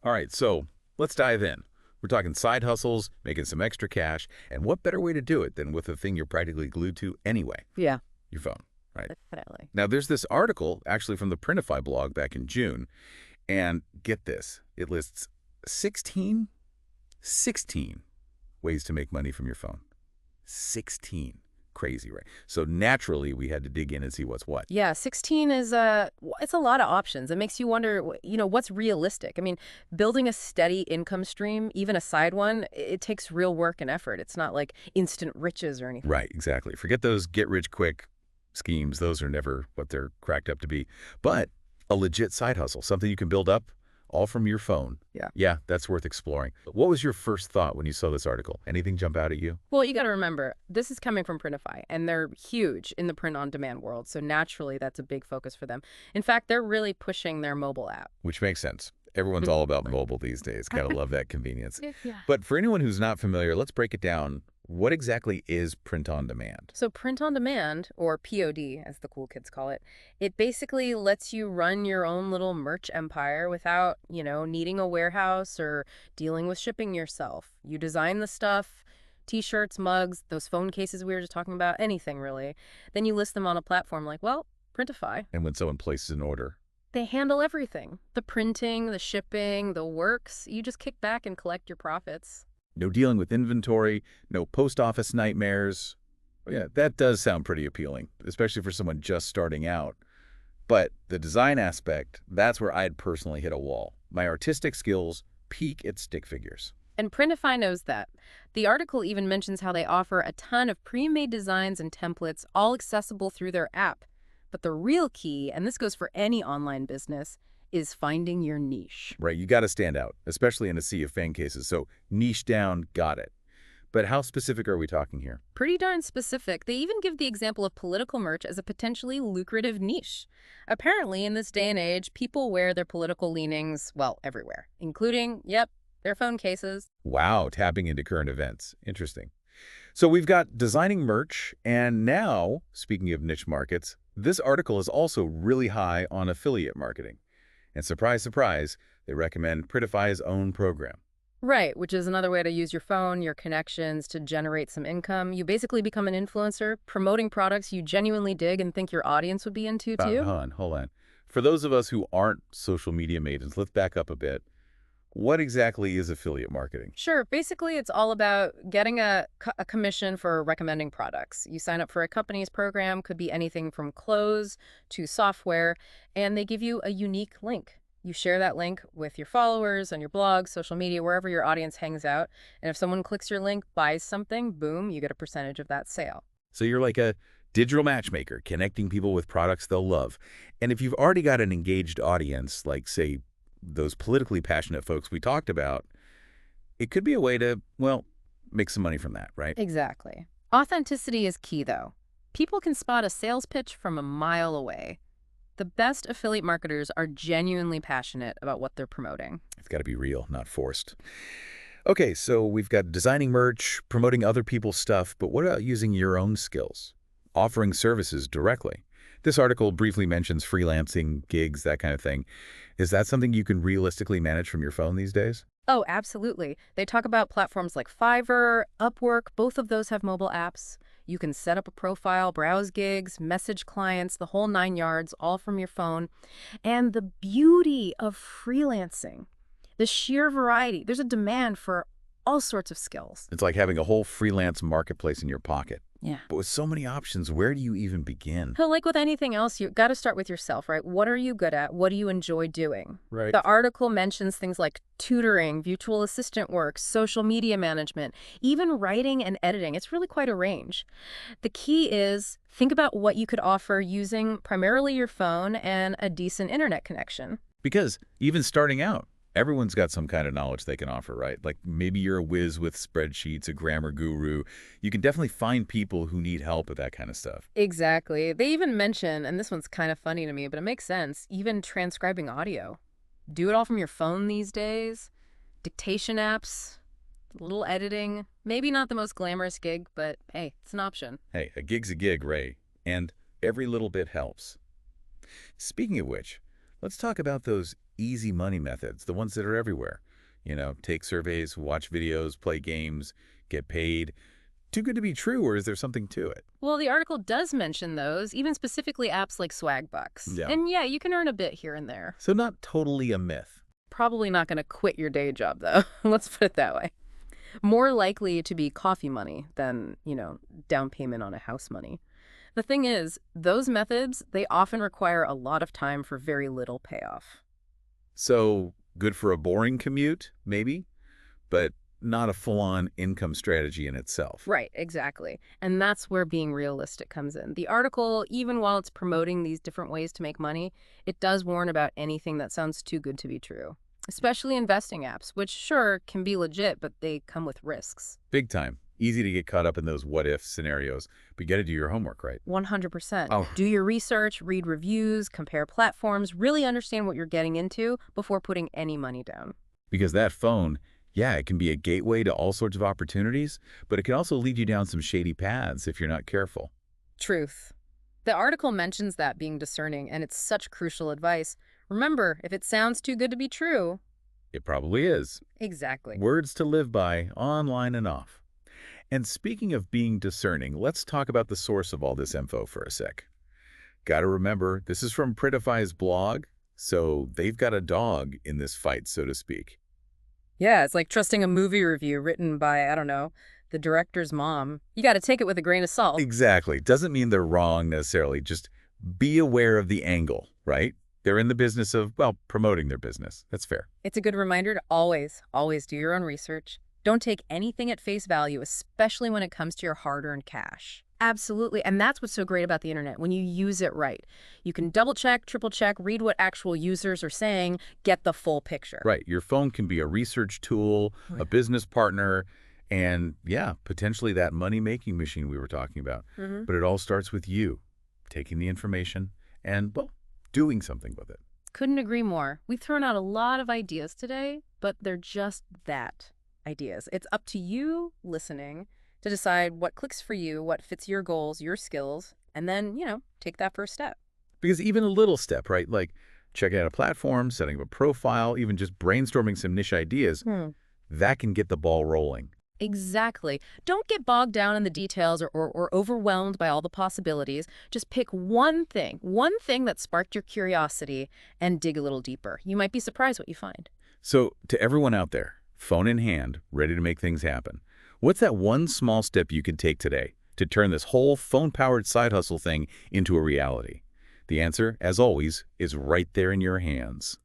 All right, so let's dive in. We're talking side hustles, making some extra cash, and what better way to do it than with the thing you're practically glued to anyway, Yeah, your phone, right? definitely. Now, there's this article actually from the Printify blog back in June, and get this, it lists 16, 16 ways to make money from your phone. 16. Crazy, right? So naturally, we had to dig in and see what's what. Yeah, 16 is it's a lot of options. It makes you wonder, what's realistic. I mean, building a steady income stream, even a side one, it takes real work and effort. It's not like instant riches or anything. Right, exactly. Forget those get-rich-quick schemes. Those are never what they're cracked up to be. But a legit side hustle, something you can build up all from your phone. Yeah. Yeah, that's worth exploring. What was your first thought when you saw this article? Anything jump out at you? Well, you got to remember, this is coming from Printify, and they're huge in the print-on-demand world. So naturally, that's a big focus for them. In fact, they're really pushing their mobile app. Which makes sense. Everyone's all about mobile these days. Gotta love that convenience. Yeah. But for anyone who's not familiar, let's break it down. What exactly is print on demand? So print on demand, or POD as the cool kids call it, it basically lets you run your own little merch empire without, needing a warehouse or dealing with shipping yourself. You design the stuff, t-shirts, mugs, those phone cases we were just talking about, anything really. Then you list them on a platform like, well, Printify. And when someone places an order, They handle everything. The printing, the shipping, the works. You just kick back and collect your profits. no dealing with inventory, no post office nightmares. Yeah, that does sound pretty appealing, especially for someone just starting out. But the design aspect, that's where I'd personally hit a wall. My artistic skills peak at stick figures. And Printify knows that. The article even mentions how they offer a ton of pre-made designs and templates, all accessible through their app. But the real key, and this goes for any online business, is finding your niche. Right, you got to stand out, especially in a sea of fan cases. So niche down, got it. But how specific are we talking here? Pretty darn specific. They even give the example of political merch as a potentially lucrative niche. Apparently, in this day and age, people wear their political leanings, well, everywhere, including, yep, their phone cases. Wow, tapping into current events. Interesting. So we've got designing merch, and now, speaking of niche markets, this article is also really high on affiliate marketing. And surprise, surprise, they recommend Printify's own program. Right, which is another way to use your phone, your connections to generate some income. You basically become an influencer, promoting products you genuinely dig and think your audience would be into too. Hold on. For those of us who aren't social media maidens, let's back up a bit. What exactly is affiliate marketing? Sure, basically it's all about getting a commission for recommending products. You sign up for a company's program, could be anything from clothes to software, and they give you a unique link. You share that link with your followers on your blog, social media, wherever your audience hangs out. And if someone clicks your link, buys something, boom, you get a percentage of that sale. So you're like a digital matchmaker, connecting people with products they'll love. And if you've already got an engaged audience, like, say, those politically passionate folks we talked about, it could be a way to, well, make some money from that, right? Exactly. Authenticity is key, though. People can spot a sales pitch from a mile away. The best affiliate marketers are genuinely passionate about what they're promoting. It's got to be real, not forced. Okay, so we've got designing merch, promoting other people's stuff, but what about using your own skills? Offering services directly. This article briefly mentions freelancing, gigs, that kind of thing. Is that something you can realistically manage from your phone these days? Oh, absolutely. They talk about platforms like Fiverr, Upwork, both of those have mobile apps. You can set up a profile, browse gigs, message clients, the whole 9 yards, all from your phone. And the beauty of freelancing, the sheer variety, there's a demand for all sorts of skills. It's like having a whole freelance marketplace in your pocket. Yeah. But with so many options, where do you even begin? So like with anything else, you got to start with yourself, right? What are you good at? What do you enjoy doing? Right. The article mentions things like tutoring, virtual assistant work, social media management, even writing and editing. It's really quite a range. The key is think about what you could offer using primarily your phone and a decent internet connection. Because even starting out, everyone's got some kind of knowledge they can offer, right? Like maybe you're a whiz with spreadsheets, a grammar guru. You can definitely find people who need help with that kind of stuff. Exactly. They even mention, and this one's kind of funny to me, but it makes sense, even transcribing audio. Do it all from your phone these days. Dictation apps, a little editing. Maybe not the most glamorous gig, but hey, it's an option. Hey, a gig's a gig, Ray. And every little bit helps. Speaking of which, let's talk about those easy money methods, the ones that are everywhere. Take surveys, watch videos, play games, get paid. Too good to be true, or is there something to it? Well, the article does mention those, even specifically apps like Swagbucks. Yeah. And yeah, you can earn a bit here and there. So not totally a myth. Probably not going to quit your day job, though. Let's put it that way. More likely to be coffee money than, down payment on a house money. The thing is, those methods, they often require a lot of time for very little payoff. So good for a boring commute, maybe, but not a full-on income strategy in itself. Right, exactly. And that's where being realistic comes in. The article, even while it's promoting these different ways to make money, it does warn about anything that sounds too good to be true. Especially investing apps, which sure can be legit, but they come with risks. Big time. Easy to get caught up in those what-if scenarios, but you got to do your homework, right? 100%. Oh. Do your research, read reviews, compare platforms, really understand what you're getting into before putting any money down. Because that phone, yeah, it can be a gateway to all sorts of opportunities, but it can also lead you down some shady paths if you're not careful. Truth. The article mentions that being discerning, and it's such crucial advice. Remember, if it sounds too good to be true... It probably is. Exactly. Words to live by, online and off. And speaking of being discerning, let's talk about the source of all this info for a sec. Gotta remember, this is from Pritify's blog, so they've got a dog in this fight, so to speak. Yeah, it's like trusting a movie review written by, I don't know, the director's mom. You got to take it with a grain of salt. Exactly. Doesn't mean they're wrong necessarily. Just be aware of the angle, right? They're in the business of, well, promoting their business. That's fair. It's a good reminder to always do your own research. Don't take anything at face value, especially when it comes to your hard-earned cash. Absolutely. And that's what's so great about the internet, when you use it right. You can double-check, triple-check, read what actual users are saying, get the full picture. Right. Your phone can be a research tool, a business partner, and, yeah, potentially that money-making machine we were talking about. But it all starts with you taking the information and, well, doing something with it. Couldn't agree more. We've thrown out a lot of ideas today, but they're just that. Ideas. It's up to you listening to decide what clicks for you, what fits your goals, your skills, and then, take that first step. Because even a little step, right, like checking out a platform, setting up a profile, even just brainstorming some niche ideas, that can get the ball rolling. Exactly. Don't get bogged down in the details or overwhelmed by all the possibilities. Just pick one thing that sparked your curiosity, and dig a little deeper. You might be surprised what you find. So to everyone out there, phone in hand, ready to make things happen. What's that one small step you can take today to turn this whole phone-powered side hustle thing into a reality? The answer, as always, is right there in your hands.